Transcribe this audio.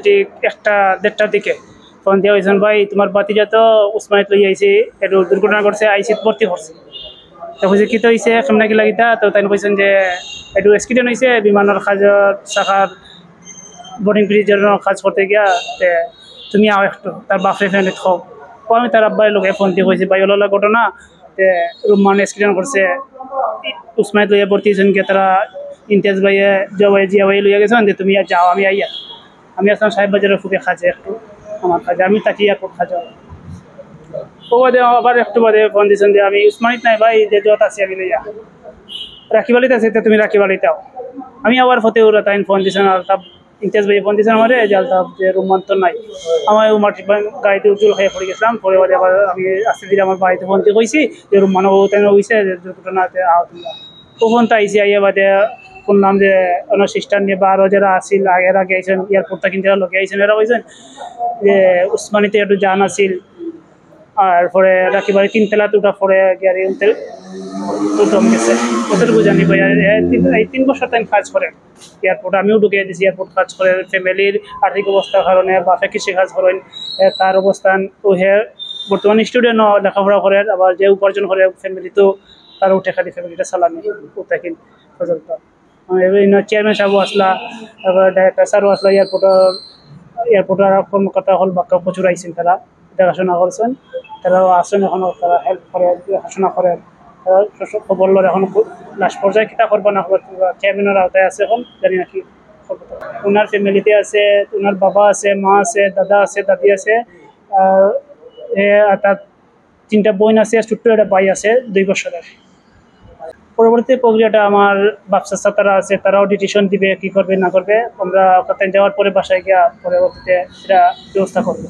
ঠিক একটা দেড়টার দিকে ফোন দিয়ে হয়েছেন, ভাই তোমার বাতিজা তো উসমানিত লই আইছে, একটু দুর্ঘটনা করছে, আইসিত ভর্তি করছে। তো বুঝে কি তো হয়েছে কেমন কি লাগিতা, তো তাই কইছেন যে একটু অ্যাক্সিডেন্ট হয়েছে বিমানের কাজের শাখার বোর্ডিং ব্রিজের কাজ করতে গিয়া। তুমি আও একটু তার বাপরে ফ্যামিলি হোক। তো আমি তার আব্বাই লোকে ফোন দিয়ে কইছি, ভাই ওলা ঘটনা রুম্মান অ্যাক্সিডেন্ট করছে, উসমানিত লইয়া ভর্তি হয়েছেন গিয়ে তারা ইমতিয়াজ ভাইয়ে জবাই জিয়া ভাই লইয়া গেছেন যে তুমি যাও আমি আইয়া। আমি আসলাম সাহেব বাজারের খুবই খাজে একটু আমার কাজে, আমি তাকি এয়ারপোর্ট খাজা। ও বাদে আবার একটু বাদে ফোন দিয়েছেন যে আমি উসমানিত নাই ভাই, যে যত আছি আমি লইয়া রাখিবালিতে আছে, তুমি রাখিবালিতাও। আমি আবার ফতেউরা তাই ফোন দিয়েছেন আলতাফ, ইমতিয়াজ ভাই ফোন দিয়েছেন আমার যে আলতাফ যে রুম্মান তো নাই। আমার মাটি গাড়িতে উজ্জ্বল খাইয়ে পড়ে গেছিলাম, পরে বাদে আবার আমি আসতে দিলে আমার বাড়িতে ফোন দিয়ে কইছি যে রুম্মান তাই হয়েছে যে দুর্ঘটনাতে আহত। ও ফোন তো আইসি আইয়া বাদে শুনলাম যে অনেক সিস্টার নিয়ে বা আরও যারা আসিল আগের আগে আইসেন এয়ারপোর্টটা কিন্তু লোকে আইসেন, এরা কইছেন যে উসমানিতে একটু জান আসিল। আর পরে রাখিবাড়ি 3 তলা দুটা পরে গাড়ি উত্তম গেছে কতটুকু জানি ভাই। এই 3 বছর টাইম কাজ করে এয়ারপোর্ট, আমিও ঢুকে দিয়েছি এয়ারপোর্ট কাজ করে। ফ্যামিলির আর্থিক অবস্থার কারণে বাপে কৃষি কাজ করেন, তার অবস্থান ও হে বর্তমানে স্টুডেন্ট লেখাপড়া করে, আবার যে উপার্জন করে ফ্যামিলি তো তার উঠে খালি ফ্যামিলিটা চালানি উঠাকিন পর্যন্ত। চেয়ারম্যান সাহেব আসলা, তারপরে ডাইরেক্টর স্যারও আসলা, এয়ারপোর্টের কর্মকর্তা হল বাক্য প্রচুর আইসেন, তারা দেখাশোনা করছেন, তারাও আসেন এখনও, তারা হেল্প করে দেখাশোনা করেন। খবর লোক এখন লাস্ট পর্যায়ে কিতা করবো না করবো চেয়ারম্যানের আওতায় আছে, এখন জানি না কি করবো। ওনার ফ্যামিলিতে আছে, ওনার বাবা আছে, মা আছে, দাদা আছে, দাদি আছে, আর তার 3টা বোন আছে, ছোট্ট একটা ভাই আছে 2 বছরের। পরবর্তী প্রক্রিয়াটা আমার ব্যবসা তারা আছে, তারাও ডিসিশন দিবে কি করবে না করবে। আমরা কোথায় যাওয়ার পরে বাসায় গিয়া পরবর্তীতে এটা ব্যবস্থা করবো।